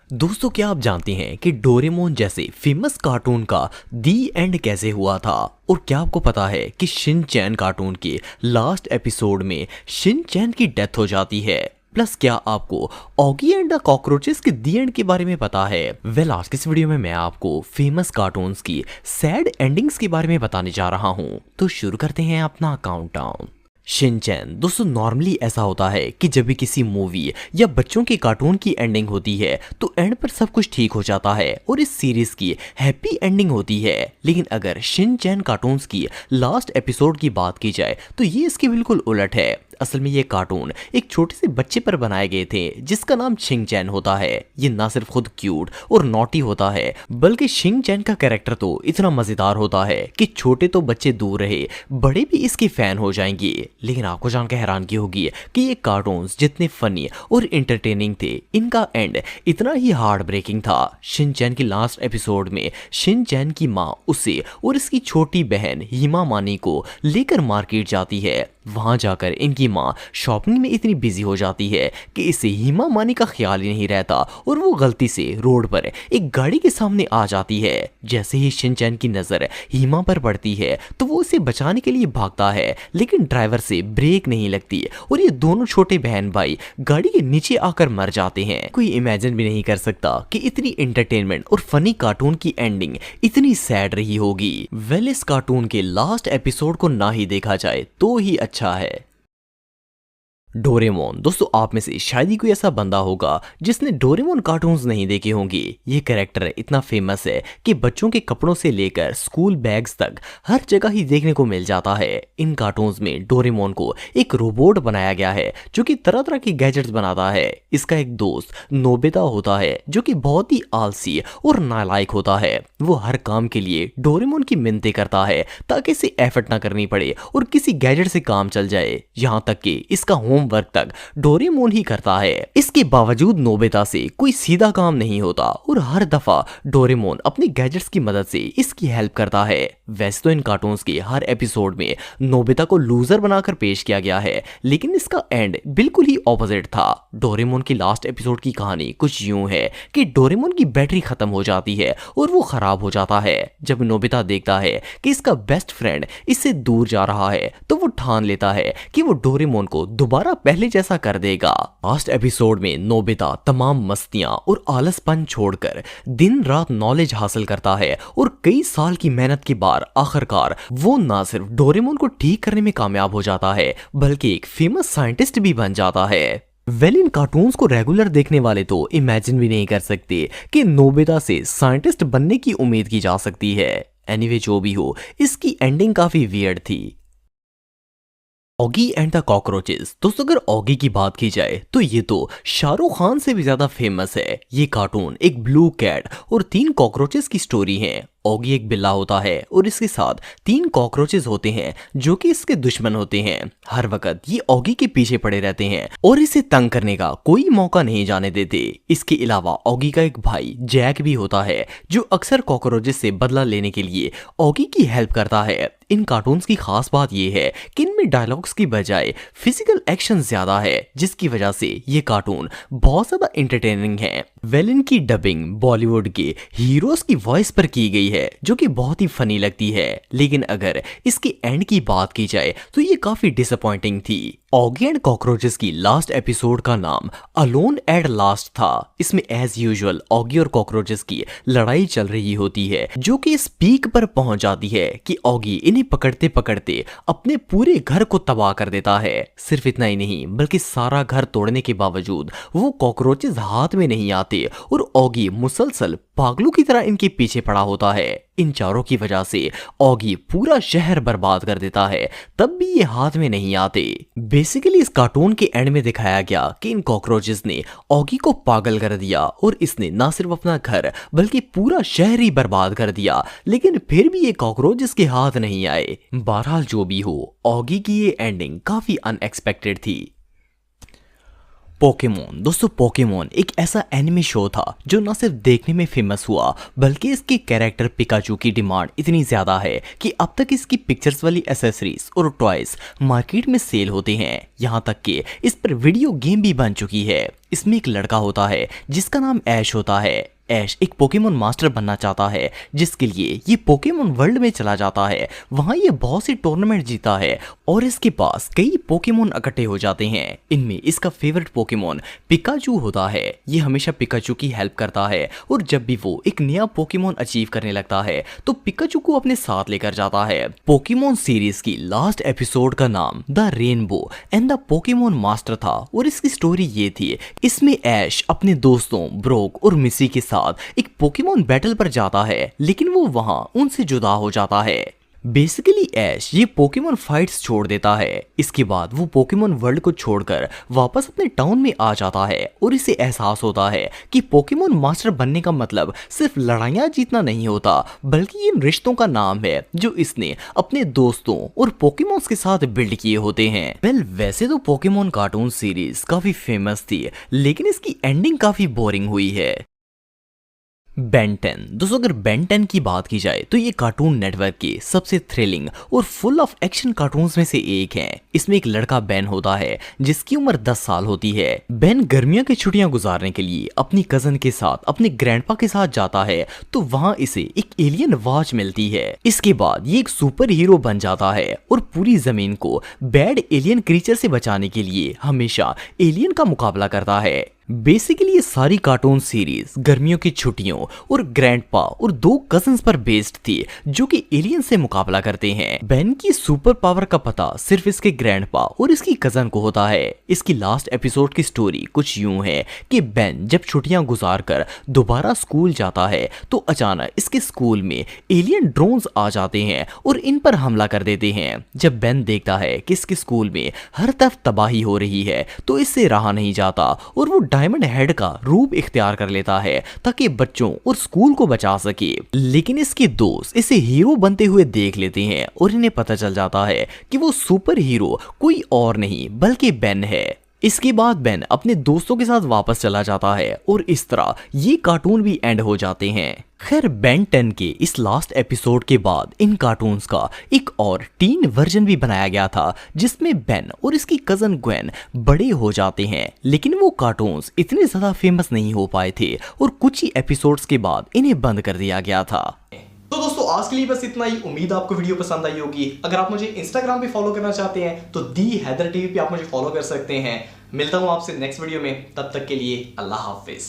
दोस्तों, क्या आप जानते हैं कि डोरेमोन जैसे फेमस कार्टून का दी एंड कैसे हुआ था? और क्या आपको पता है कि शिन चैन कार्टून के लास्ट एपिसोड में शिन चैन की डेथ हो जाती है? प्लस क्या आपको ऑगी एंड द कॉकरोचेस के दी एंड के बारे में पता है? आज की इस वीडियो में मैं आपको फेमस कार्टून्स की सैड एंडिंग्स के बारे में बताने जा रहा हूँ। तो शुरू करते हैं अपना काउंटडाउन। शिनचैन दोस्तों, नॉर्मली ऐसा होता है कि जब भी किसी मूवी या बच्चों के कार्टून की एंडिंग होती है तो एंड पर सब कुछ ठीक हो जाता है और इस सीरीज की हैप्पी एंडिंग होती है। लेकिन अगर शिनचैन कार्टून्स की लास्ट एपिसोड की बात की जाए तो ये इसके बिल्कुल उलट है। असल में ये कार्टून एक छोटे से बच्चे पर बनाए गए थे जिसका नाम शिनचैन होता है। ये ना सिर्फ खुद क्यूट और नॉटी होता है बल्कि शिनचैन का कैरेक्टर तो इतना मजेदार होता है कि छोटे तो बच्चे दूर रहे, बड़े भी इसके फैन हो जाएंगे। लेकिन आपको जानकर हैरानगी होगी कि ये कार्टून्स जितने फनी और इंटरटेनिंग थे, इनका एंड इतना ही हार्ट ब्रेकिंग था। शिनचैन की लास्ट एपिसोड में शिनचैन की माँ उसे और इसकी छोटी बहन हिमा मानी को लेकर मार्केट जाती है। वहां जाकर इनकी माँ शॉपिंग में इतनी बिजी हो जाती है कि इसे हिमा मानी का ख्याल ही नहीं रहता और वो गलती से रोड पर एक गाड़ी के सामने आ जाती है। जैसे ही शिनचैन की नजर हिमा पर पड़ती है तो वो इसे बचाने के लिए भागता है, लेकिन ड्राइवर से ब्रेक नहीं लगती और ये दोनों छोटे बहन भाई गाड़ी के नीचे आकर मर जाते हैं। कोई इमेजिन भी नहीं कर सकता कि इतनी इंटरटेनमेंट और फनी कार्टून की एंडिंग इतनी सैड रही होगी। इस कार्टून के लास्ट एपिसोड को ना ही देखा जाए तो ही अच्छा है। डोरेमोन दोस्तों, आप में से शायद ही कोई ऐसा बंदा होगा जिसने डोरेमोन कार्टून्स नहीं देखे होंगे। ये कैरेक्टर इतना फेमस है कि बच्चों के कपड़ों से लेकर स्कूल बैग्स तक हर जगह ही देखने को मिल जाता है। इन कार्टून्स में डोरेमोन को एक रोबोट बनाया गया है जो कि तरह तरह के गैजेट्स बनाता है। इसका एक दोस्त नोबिता होता है जो कि बहुत ही आलसी और नालायक होता है। वो हर काम के लिए डोरेमोन की मिन्नतें करता है ताकि इसे एफर्ट ना करनी पड़े और किसी गैजेट से काम चल जाए। यहाँ तक कि इसका वर्क तक डोरेमोन ही करता है। इसके बावजूद नोबिता से कोई सीधा काम नहीं होता और हर दफा डोरेमोन अपनी गैजेट्स की मदद से इसकी हेल्प करता है। वैसे तो इन कार्टून्स के हर एपिसोड में नोबिता को लूजर बनाकर पेश किया गया है, लेकिन इसका एंड बिल्कुल ही ऑपोजिट था। डोरेमोन की लास्ट एपिसोड की कहानी कुछ यूं है कि डोरेमोन की बैटरी खत्म हो जाती है और वो खराब हो जाता है। जब नोबिता देखता है कि इसका बेस्ट फ्रेंड इससे दूर जा रहा है तो वो ठान लेता है कि वो डोरेमोन को दोबारा पहले जैसा कर देगा। लास्ट एपिसोड में नोबिता तमाम मस्तियां और आलसपन छोड़कर दिन रात नॉलेज हासिल करता है और कई साल की मेहनत के बाद आखिरकार वो ना सिर्फ डोरेमोन को ठीक करने में कामयाब हो जाता है बल्कि एक फेमस साइंटिस्ट भी बन जाता है। इन कार्टून्स को रेगुलर देखने वाले तो इमेजिन भी नहीं कर सकते कि नोबिता से साइंटिस्ट बनने की उम्मीद की जा सकती है। एनीवे, जो भी हो, इसकी एंडिंग काफी वियर्ड थी। ऑगी एंड द कॉकरोचेस दोस्तों, अगर ऑगी की बात की जाए तो ये तो शाहरुख खान से भी ज्यादा फेमस है। ये कार्टून एक ब्लू कैट और 3 कॉकरोचेस की स्टोरी है। ऑगी एक बिल्ला होता है और इसके साथ 3 कॉकरोचेस होते हैं जो कि इसके दुश्मन होते हैं। हर वक्त ये ऑगी के पीछे पड़े रहते हैं और इसे तंग करने का कोई मौका नहीं जाने देते। इसके अलावा ऑगी का एक भाई जैक भी होता है जो अक्सर कॉकरोचेस से बदला लेने के लिए ऑगी की हेल्प करता है। इन कार्टून्स की खास बात यह है कि इनमें डायलॉग्स की बजाय फिजिकल एक्शन ज्यादा है, जिसकी वजह से ये कार्टून बहुत ज्यादा इंटरटेनिंग है। इनकी डबिंग बॉलीवुड के हीरोज की वॉइस पर की गई है जो कि बहुत ही फनी लगती है। लेकिन अगर इसके एंड की बात की जाए तो ये काफी डिसअपॉइंटिंग थी। ऑगी एंड कॉकरोचेस की लास्ट एपिसोड का नाम अलोन एट लास्ट था। इसमें एज यूजुअल ऑगी और कॉकरोचेस की लड़ाई चल रही होती है जो कि इस पीक पर पहुंच जाती है कि ऑगी इन्हें पकड़ते पकड़ते अपने पूरे घर को तबाह कर देता है। सिर्फ इतना ही नहीं बल्कि सारा घर तोड़ने के बावजूद वो कॉकरोचेस हाथ में नहीं आते और ऑगी मुसलसल पागलों की तरह इनके पीछे पड़ा होता है। इन चारों की वजह से ऑगी पूरा शहर बर्बाद कर देता है, तब भी ये हाथ में नहीं आते। बेसिकली इस कार्टून के एंड में दिखाया गया कि इन कॉकरोचेस ने ऑगी को पागल कर दिया और इसने ना सिर्फ अपना घर बल्कि पूरा शहर ही बर्बाद कर दिया, लेकिन फिर भी ये कॉकरोच इसके हाथ नहीं आए। बहरहाल, जो भी हो, ऑगी की ये एंडिंग काफी अनएक्सपेक्टेड थी। पोकेमोन दोस्तों, पोकेमोन एक ऐसा एनिमे शो था जो न सिर्फ देखने में फेमस हुआ बल्कि इसके कैरेक्टर पिकाचू की डिमांड इतनी ज्यादा है कि अब तक इसकी पिक्चर्स वाली एसेसरीज और टॉयज मार्केट में सेल होते हैं। यहाँ तक कि इस पर वीडियो गेम भी बन चुकी है। इसमें एक लड़का होता है जिसका नाम ऐश होता है। ऐश एक पोकेमोन मास्टर बनना चाहता है, जिसके लिए ये पोकेमोन वर्ल्ड में चला जाता है। वहां ये बहुत सी टूर्नामेंट जीता है और इसके पास कई पोकेमोन इकट्ठे हो जाते हैं। इनमें इसका फेवरेट पोकेमोन पिकाचू होता है। ये हमेशा पिकाचू की हेल्प करता है और जब भी वो एक नया पोकेमोन अचीव करने लगता है तो पिकाचू को अपने साथ लेकर जाता है। पोकेमोन सीरीज की लास्ट एपिसोड का नाम the rainbow and the Pokemon master था और इसकी स्टोरी ये थी, इसमें ऐश अपने दोस्तों ब्रोक और मिसी के साथ एक पोकेमोन बैटल पर जाता है, लेकिन वो वहां उनसे जुदा हो जाता है। बेसिकली ऐश ये पोकेमोन फाइट्स छोड़ देता है। इसके बाद वो पोकेमोन वर्ल्ड को छोड़कर वापस अपने टाउन में आ जाता है और इसे एहसास होता है कि पोकेमोन मास्टर बनने का मतलब सिर्फ लड़ाइयां जीतना नहीं होता, बल्कि इन रिश्तों का नाम है जो इसने अपने दोस्तों और पोकेमोन्स के साथ बिल्ड किए होते हैं। वैसे तो पोकेमोन कार्टून सीरीज काफी फेमस थी, लेकिन इसकी एंडिंग काफी बोरिंग हुई है। बेन 10 दोस्तों, अगर बेन 10 की बात की जाए तो ये कार्टून नेटवर्क के सबसे थ्रिलिंग और फुल ऑफ एक्शन कार्टून्स में से एक है। इसमें एक लड़का बेन होता है जिसकी उम्र 10 साल होती है। बेन गर्मियों की छुट्टियां गुजारने के लिए अपनी कजन के साथ अपने ग्रैंडपा के साथ जाता है तो वहां इसे एक एलियन वॉच मिलती है। इसके बाद ये एक सुपर हीरो बन जाता है और पूरी जमीन को बैड एलियन क्रीचर से बचाने के लिए हमेशा एलियन का मुकाबला करता है। बेसिकली ये सारी कार्टून सीरीज गर्मियों की छुट्टियों और ग्रैंडपा और 2 कजन्स पर बेस्ड थी जो कि एलियन से मुकाबला करते हैं। बेन की सुपर पावर का पता सिर्फ इसके ग्रैंडपा और इसकी कजन को होता है। इसकी लास्ट एपिसोड की स्टोरी कुछ यूं है कि बेन जब छुट्टियां गुजार कर दोबारा स्कूल जाता है तो अचानक इसके स्कूल में एलियन ड्रोन्स आ जाते हैं और इन पर हमला कर देते हैं। जब बेन देखता है कि इसके स्कूल में हर तरफ तबाही हो रही है तो इससे रहा नहीं जाता और वो डायमंड हेड का रूप इख्तियार कर लेता है ताकि बच्चों और स्कूल को बचा सके। लेकिन इसके दोस्त इसे हीरो बनते हुए देख लेते हैं और इन्हें पता चल जाता है कि वो सुपर हीरो कोई और नहीं बल्कि बेन है। इसके बाद बेन अपने दोस्तों के साथ वापस चला जाता है और इस तरह ये कार्टून भी एंड हो जाते हैं। खैर बेन 10 के इस लास्ट एपिसोड के बाद इन कार्टून्स का एक और टीन वर्जन भी बनाया गया था जिसमें बेन और इसकी कजन ग्वेन बड़े हो जाते हैं, लेकिन वो कार्टून्स इतने ज्यादा फेमस नहीं हो पाए थे और कुछ ही एपिसोड्स के बाद इन्हें बंद कर दिया गया था। तो दोस्तों आज के लिए बस इतना ही। उम्मीद आपको वीडियो पसंद आई होगी। अगर आप मुझे इंस्टाग्राम पे फॉलो करना चाहते हैं तो दी हैदर टीवी पे आप मुझे फॉलो कर सकते हैं। मिलता हूं आपसे नेक्स्ट वीडियो में, तब तक के लिए अल्लाह हाफिज।